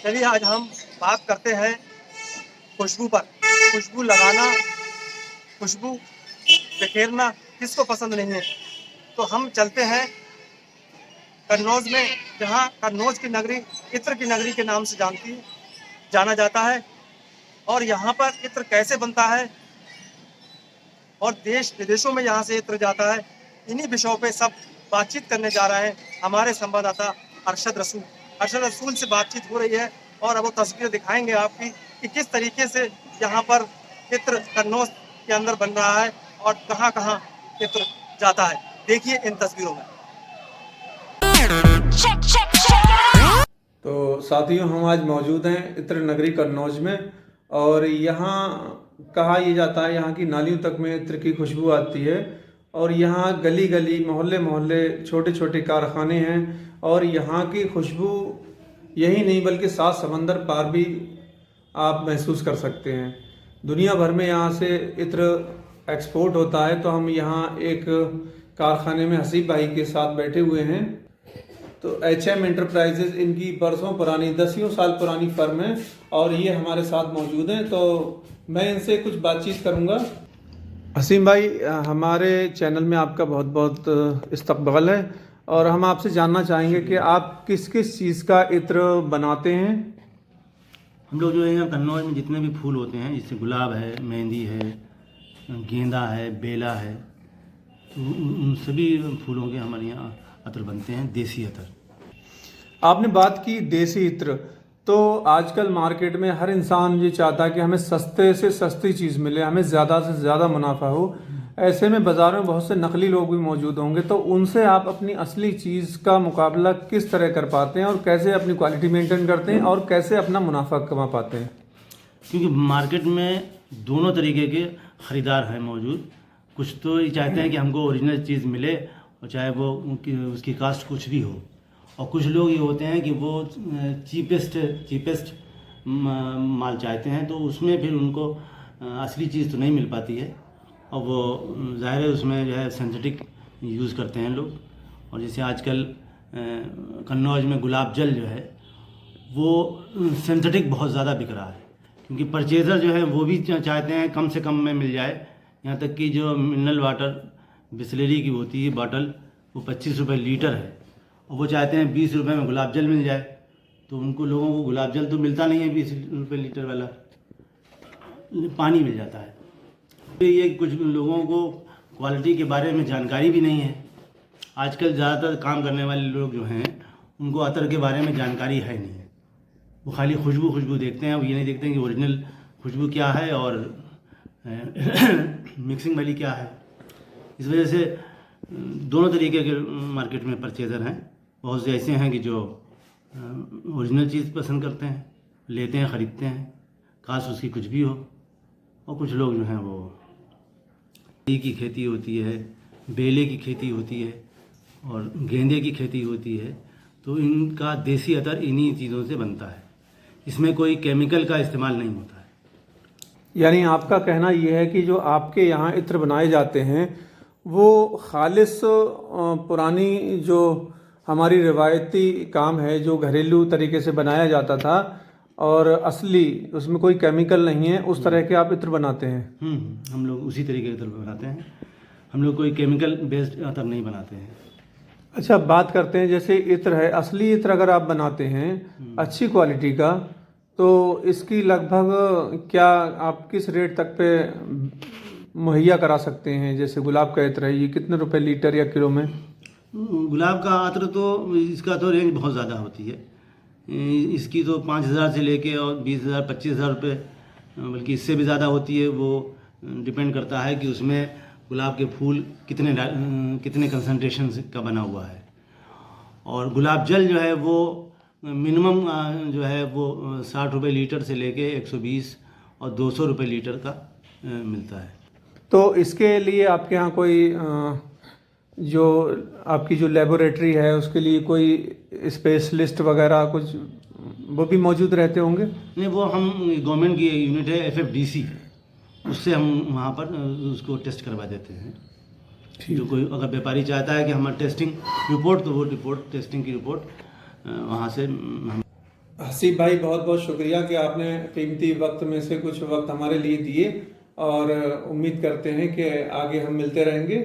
चलिए आज हम बात करते हैं खुशबू पर। खुशबू लगाना, खुशबू बिखेरना किसको पसंद नहीं है। तो हम चलते हैं कन्नौज में, जहाँ कन्नौज की नगरी इत्र की नगरी के नाम से जाना जाता है। और यहाँ पर इत्र कैसे बनता है और देश विदेशों में यहाँ से इत्र जाता है, इन्हीं विषयों पे सब बातचीत करने जा रहे हैं हमारे संवाददाता अरशद रसूल। अरशद रसूल से बातचीत हो रही है और अब वो तस्वीर दिखाएंगे आपकी कि किस तरीके से यहाँ पर इत्र कन्नौज के अंदर बन रहा है और कहाँ कहाँ इत्र जाता है। देखिए इन तस्वीरों में। तो साथियों, हम आज मौजूद हैं इत्र नगरी कन्नौज में और यहाँ कहा यह जाता है यहाँ की नालियों तक में इत्र की खुशबू आती है। और यहाँ गली गली, मोहल्ले मोहल्ले, छोटे छोटे कारखाने हैं और यहाँ की खुशबू यही नहीं बल्कि 7 समंदर पार भी आप महसूस कर सकते हैं। दुनिया भर में यहाँ से इत्र एक्सपोर्ट होता है। तो हम यहाँ एक कारखाने में हसीब भाई के साथ बैठे हुए हैं। तो HM एंटरप्राइजेज इनकी बरसों पुरानी, 10 साल पुरानी फर्म है और ये हमारे साथ मौजूद हैं। तो मैं इनसे कुछ बातचीत करूंगा। हसीम भाई, हमारे चैनल में आपका बहुत बहुत इस्तकबाल है और हम आपसे जानना चाहेंगे कि आप किस किस चीज़ का इत्र बनाते हैं। हम लोग जो है यहाँ कन्नौज में जितने भी फूल होते हैं, जैसे गुलाब है, मेहंदी है, गेंदा है, बेला है, तो उन सभी फूलों के हमारे यहाँ अतर बनते हैं, देसी अतर। आपने बात की देसी इत्र, तो आजकल मार्केट में हर इंसान ये चाहता है कि हमें सस्ते से सस्ती चीज़ मिले, हमें ज़्यादा से ज़्यादा मुनाफा हो। ऐसे में बाज़ारों में बहुत से नकली लोग भी मौजूद होंगे, तो उनसे आप अपनी असली चीज़ का मुकाबला किस तरह कर पाते हैं और कैसे अपनी क्वालिटी मेंटेन करते हैं और कैसे अपना मुनाफा कमा पाते हैं? क्योंकि मार्केट में दोनों तरीके के ख़रीदार हैं मौजूद। कुछ तो ये चाहते हैं कि हमको ओरिजिनल चीज़ मिले और चाहे वो उसकी कास्ट कुछ भी हो, और कुछ लोग ये होते हैं कि वो चीपेस्ट माल चाहते हैं, तो उसमें फिर उनको असली चीज़ तो नहीं मिल पाती है और वो ज़ाहिर है उसमें जो है सिंथेटिक यूज़ करते हैं लोग। और जैसे आजकल कन्नौज में गुलाब जल जो है वो सिंथेटिक बहुत ज़्यादा बिक रहा है, क्योंकि परचेज़र जो है वो भी चाहते हैं कम से कम में मिल जाए। यहाँ तक कि जो मिनरल वाटर बिसलेरी की होती है बॉटल, वो 25 रुपये लीटर है और वो चाहते हैं 20 रुपये में गुलाब जल मिल जाए। तो उनको लोगों को गुलाब जल तो मिलता नहीं है 20 रुपये लीटर वाला, पानी मिल जाता है। तो ये कुछ लोगों को क्वालिटी के बारे में जानकारी भी नहीं है। आजकल ज़्यादातर काम करने वाले लोग जो हैं उनको अतर के बारे में जानकारी है नहीं है। वो खाली खुशबू देखते हैं, वो ये नहीं देखते हैं कि ओरिजिनल खुशबू क्या है और मिक्सिंग वाली क्या है। इस वजह से दोनों तरीके के मार्केट में परचेज़र हैं। बहुत से ऐसे हैं कि जो ओरिजिनल चीज़ पसंद करते हैं, लेते हैं, ख़रीदते हैं, काश उसकी कुछ भी हो। और कुछ लोग जो हैं वो की खेती होती है, बेले की खेती होती है और गेंदे की खेती होती है, तो इनका देसी अतर इन्हीं चीज़ों से बनता है। इसमें कोई केमिकल का इस्तेमाल नहीं होता है। यानी आपका कहना यह है कि जो आपके यहाँ इत्र बनाए जाते हैं वो खालिस पुरानी जो हमारी रिवायती काम है, जो घरेलू तरीके से बनाया जाता था और असली, उसमें कोई केमिकल नहीं है, उस तरह के आप इत्र बनाते हैं। हम लोग उसी तरीके के इत्र बनाते हैं। हम लोग कोई केमिकल बेस्ड अतर नहीं बनाते हैं। अच्छा, बात करते हैं जैसे इत्र है, असली इत्र अगर आप बनाते हैं अच्छी क्वालिटी का, तो इसकी लगभग क्या आप किस रेट तक पे मुहैया करा सकते हैं? जैसे गुलाब का इत्र है, ये कितने रुपए लीटर या किलो में? गुलाब का अत्र तो इसका तो रेंज बहुत ज़्यादा होती है। इसकी तो 5,000 से लेके और 20,000 25,000 रुपये, बल्कि इससे भी ज़्यादा होती है। वो डिपेंड करता है कि उसमें गुलाब के फूल कितने कंसंट्रेशन का बना हुआ है। और गुलाब जल जो है वो मिनिमम जो है वो 60 रुपये लीटर से लेके 120 और 200 रुपये लीटर का मिलता है। तो इसके लिए आपके यहाँ कोई जो आपकी जो लेबोरेटरी है उसके लिए कोई स्पेशलिस्ट वगैरह कुछ वो भी मौजूद रहते होंगे? नहीं, वो हम गवर्नमेंट की यूनिट है FFDC, उससे हम वहाँ पर उसको टेस्ट करवा देते हैं। जो कोई अगर व्यापारी चाहता है कि हमारा टेस्टिंग रिपोर्ट, तो वो टेस्टिंग की रिपोर्ट वहाँ से हसीब भाई, बहुत बहुत शुक्रिया कि आपने कीमती वक्त में से कुछ वक्त हमारे लिए दिए, और उम्मीद करते हैं कि आगे हम मिलते रहेंगे।